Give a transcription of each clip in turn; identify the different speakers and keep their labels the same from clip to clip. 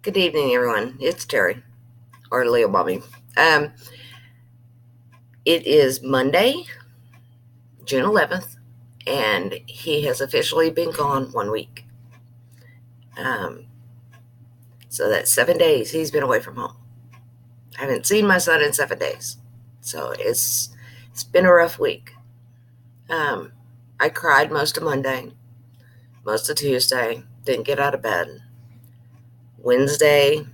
Speaker 1: Good evening, everyone. It's Terry, or Leo Bobby. Um, it is Monday, June 11th, and he has officially been gone 1 week. Um, so that's 7 days he's been away from home. I haven't seen my son in 7 days, so it's been a rough week. I cried most of Monday, most of Tuesday, didn't get out of bed. Wednesday,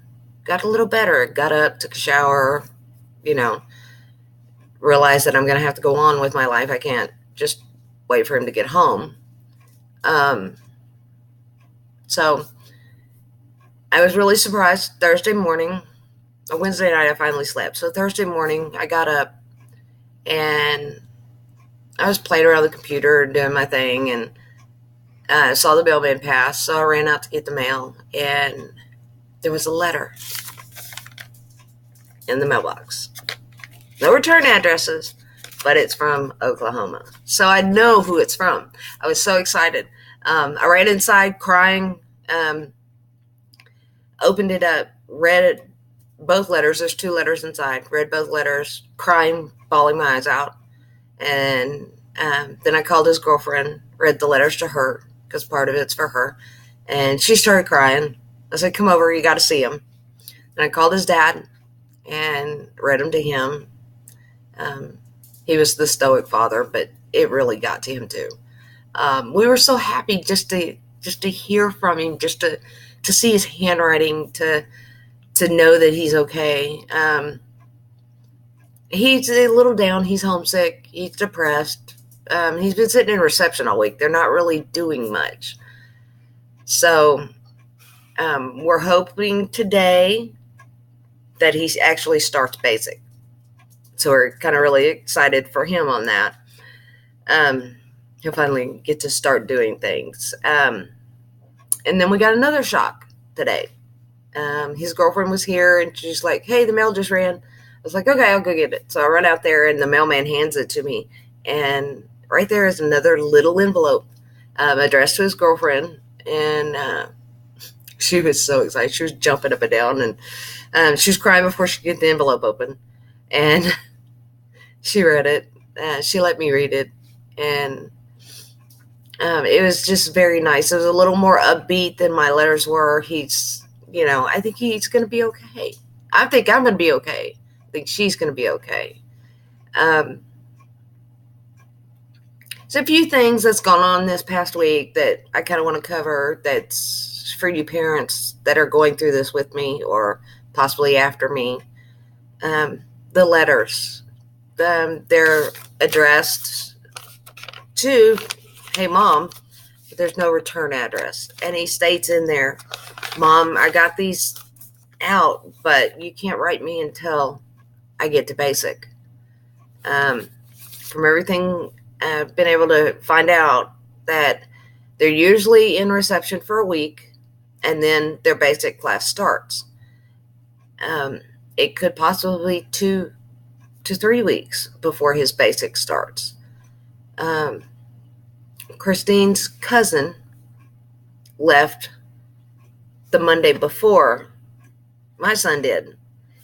Speaker 1: got a little better. Got up, took a shower, you know, realized that I'm going to have to go on with my life. I can't just wait for him to get home. Um, so I was really surprised Thursday morning. Wednesday night, I finally slept. So Thursday morning, I got up and I was playing around the computer doing my thing, and saw the mailman pass. So I ran out to get the mail, and there was a letter in the mailbox. No return addresses, but it's from Oklahoma. So I know who it's from. I was so excited. I ran inside crying, opened it up, read it, both letters. There's two letters inside. Read both letters, crying, bawling my eyes out. And then I called his girlfriend, read the letters to her, because part of it's for her. And she started crying. I said, come over, you got to see him. And I called his dad and read them to him. He was the stoic father, but it really got to him too. We were so happy just to hear from him, just to see his handwriting, to know that he's okay. He's a little down. He's homesick. He's depressed. He's been sitting in reception all week. They're not really doing much. So we're hoping today that he actually starts basic. So we're kind of really excited for him on that. He'll finally get to start doing things. And then we got another shock today. His girlfriend was here, and she's like, hey, the mail just ran. I was like, okay, I'll go get it. So I run out there, and the mailman hands it to me. And right there is another little envelope addressed to his girlfriend. And she was so excited. She was jumping up and down, and she was crying before she could get the envelope open. And she read it. She let me read it. And it was just very nice. It was a little more upbeat than my letters were. I think he's going to be okay. I think I'm going to be okay. I think she's going to be okay. There's a few things that's gone on this past week that I kind of want to cover, that's for you parents that are going through this with me or possibly after me. The letters, they're addressed to, hey, Mom, but there's no return address. And he states in there, Mom, I got these out, but you can't write me until I get to basic. From everything I've been able to find out, that they're usually in reception for a week, and then their basic class starts. It could possibly 2 to 3 weeks before his basic starts. Christine's cousin left the Monday before my son did.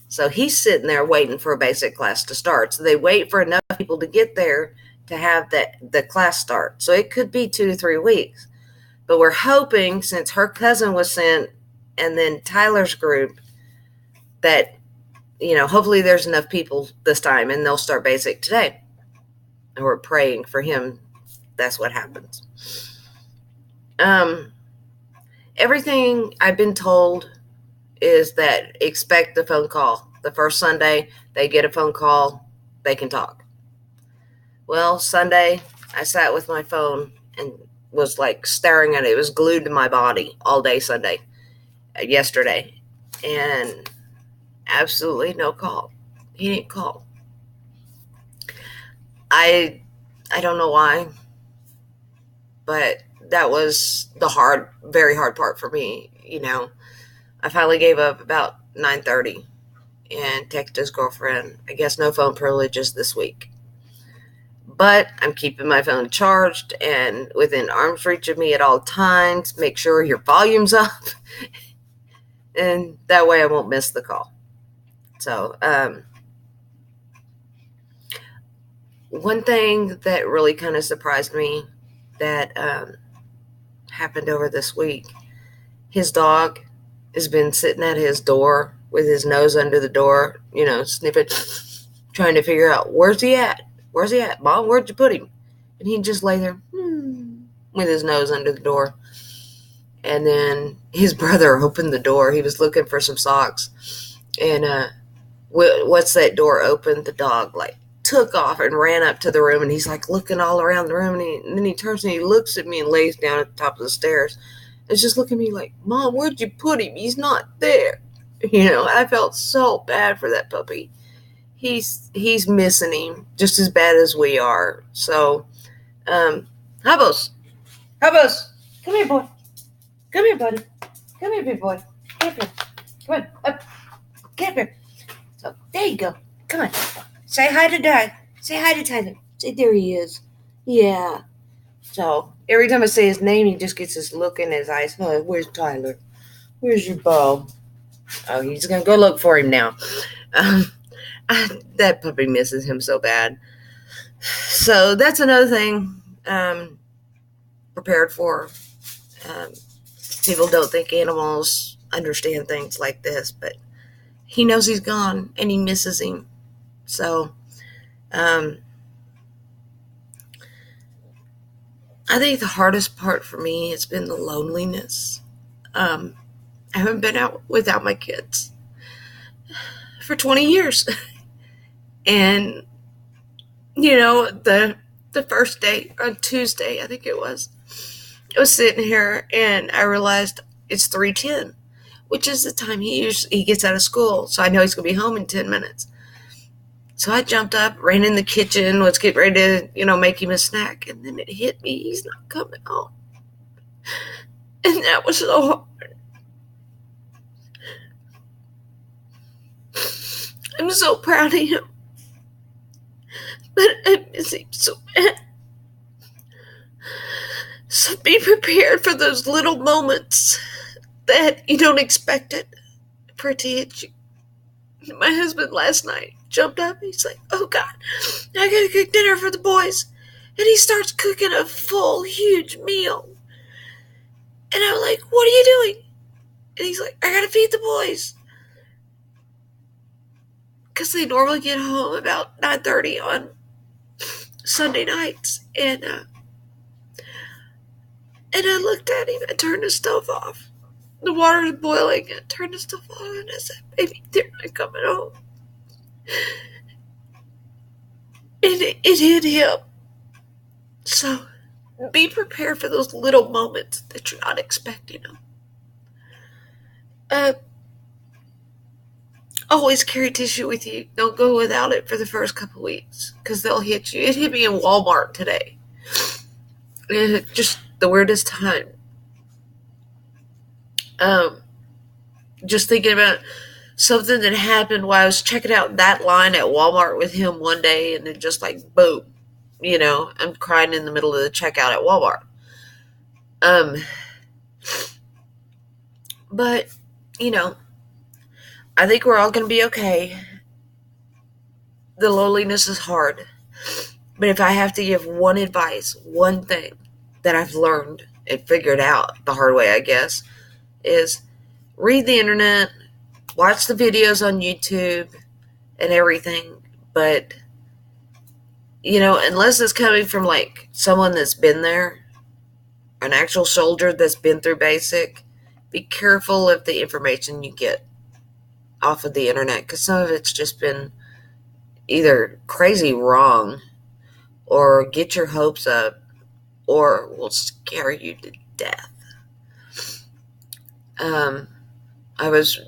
Speaker 1: So he's sitting there waiting for a basic class to start. So they wait for enough people to get there to have the class start. So it could be 2 to 3 weeks. But we're hoping, since her cousin was sent and then Tyler's group, that, hopefully there's enough people this time and they'll start basic today. And we're praying for him. That's what happens. Everything I've been told is that expect the phone call. The first Sunday, they get a phone call, they can talk. Well, Sunday, I sat with my phone and was like staring at it. It was glued to my body all day Sunday, yesterday. And absolutely no call. He didn't call. I don't know why, but that was the very hard part for me. I finally gave up about 9:30 and texted his girlfriend, I guess no phone privileges this week. But I'm keeping my phone charged and within arm's reach of me at all times. Make sure your volume's up. and that way I won't miss the call. So, one thing that really kind of surprised me that happened over this week, his dog has been sitting at his door with his nose under the door, sniffing, trying to figure out, where's he at? Where's he at? Mom, where'd you put him? And he'd just lay there with his nose under the door. And then his brother opened the door. He was looking for some socks. And once that door opened, the dog took off and ran up to the room. And he's looking all around the room. And then he turns and he looks at me and lays down at the top of the stairs. It's just looking at me like, Mom, where'd you put him? He's not there. I felt so bad for that puppy. He's missing him just as bad as we are. So, Hubbles, come here, boy. Come here, buddy. Come here, big boy. Come here. Come on, up. Get up here. So, there you go. Come on. Say hi to Doug. Say hi to Tyler. Say, there he is. Yeah. So, every time I say his name, he just gets this look in his eyes. Oh, where's Tyler? Where's your ball? Oh, he's going to go look for him now. That puppy misses him so bad. So, that's another thing prepared for. People don't think animals understand things like this, but he knows he's gone and he misses him. So, I think the hardest part for me has been the loneliness. I haven't been out without my kids for 20 years. And, the first day, on Tuesday, I think it was, I was sitting here and I realized it's 3:10, which is the time he gets out of school. So I know he's going to be home in 10 minutes. So I jumped up, ran in the kitchen, was getting ready to, make him a snack. And then it hit me. He's not coming home. And that was so hard. I'm so proud of him. But I miss him so bad. So be prepared for those little moments that you don't expect it for it to hit you. My husband last night jumped up. He's like, oh, God, I got to cook dinner for the boys. And he starts cooking a full, huge meal. And I'm like, what are you doing? And he's like, I got to feed the boys. Because they normally get home about 9:30 on Sunday nights. And I looked at him. I turned the stove off. The water was boiling. I turned the stove off and I said, baby, they're not coming home. And it hit him. So be prepared for those little moments that you're not expecting them. Always carry tissue with you. Don't go without it for the first couple weeks because they'll hit you. It hit me in Walmart today. Just the weirdest time. Just thinking about something that happened while I was checking out that line at Walmart with him one day, and then just boom, I'm crying in the middle of the checkout at Walmart. But, I think we're all going to be okay. The loneliness is hard. But if I have to give one advice, one thing that I've learned and figured out the hard way, I guess, is read the internet, watch the videos on YouTube and everything. But, unless it's coming from someone that's been there, an actual soldier that's been through basic, be careful of the information you get off of the internet because some of it's just been either crazy wrong or get your hopes up or will scare you to death. I was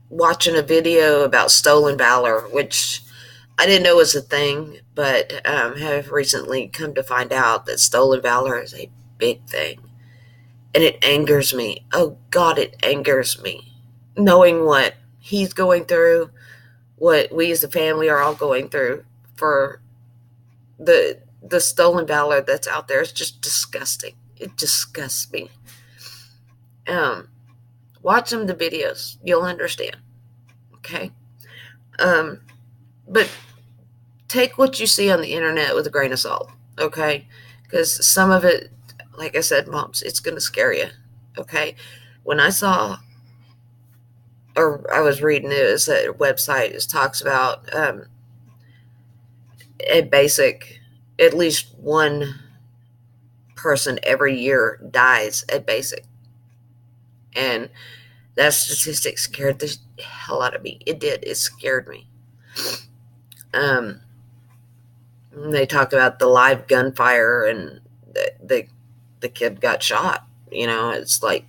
Speaker 1: watching a video about stolen valor, which I didn't know was a thing, but have recently come to find out that stolen valor is a big thing. And it angers me. Oh, God, it angers me. Knowing what he's going through, what we as a family are all going through for the stolen valor that's out there is just disgusting. It disgusts me. Watch some of the videos. You'll understand. Okay? But take what you see on the internet with a grain of salt. Okay? Because some of it, like I said, moms, it's going to scare you. Okay? When I saw, or I was reading, it was a website, it talks about a basic, at least one person every year dies at basic. And that statistic scared the hell out of me. It did. It scared me. They talked about the live gunfire and the kid got shot. It's like,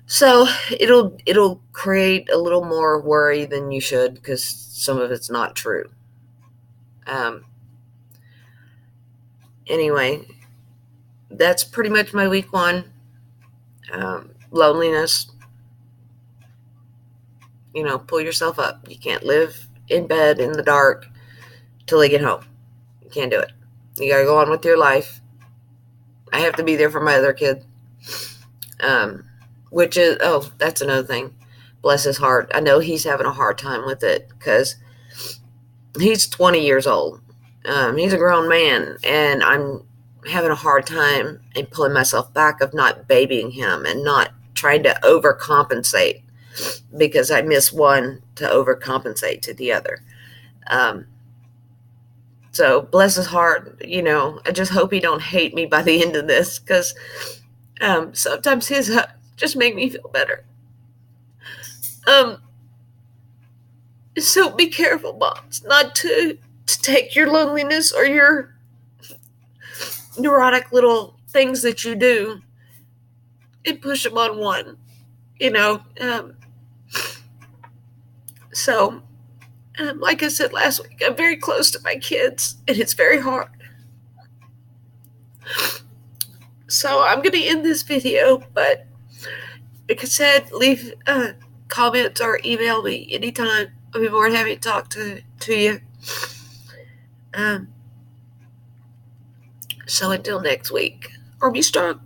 Speaker 1: so it'll create a little more worry than you should, because some of it's not true. Anyway, that's pretty much my week one. Loneliness. Pull yourself up. You can't live in bed in the dark till they get home. You can't do it. You gotta go on with your life. I have to be there for my other kid. Which is, that's another thing. Bless his heart. I know he's having a hard time with it because he's 20 years old. He's a grown man, and I'm having a hard time and pulling myself back of not babying him and not trying to overcompensate, because I miss one to overcompensate to the other. So bless his heart. I just hope he don't hate me by the end of this, because sometimes his just make me feel better. So be careful, moms, not to take your loneliness or your neurotic little things that you do and push them on one. So like I said last week, I'm very close to my kids, and it's very hard. So I'm going to end this video, but like I said, leave comments or email me anytime. I'll be more than happy to talk to you. So until next week, or be strong.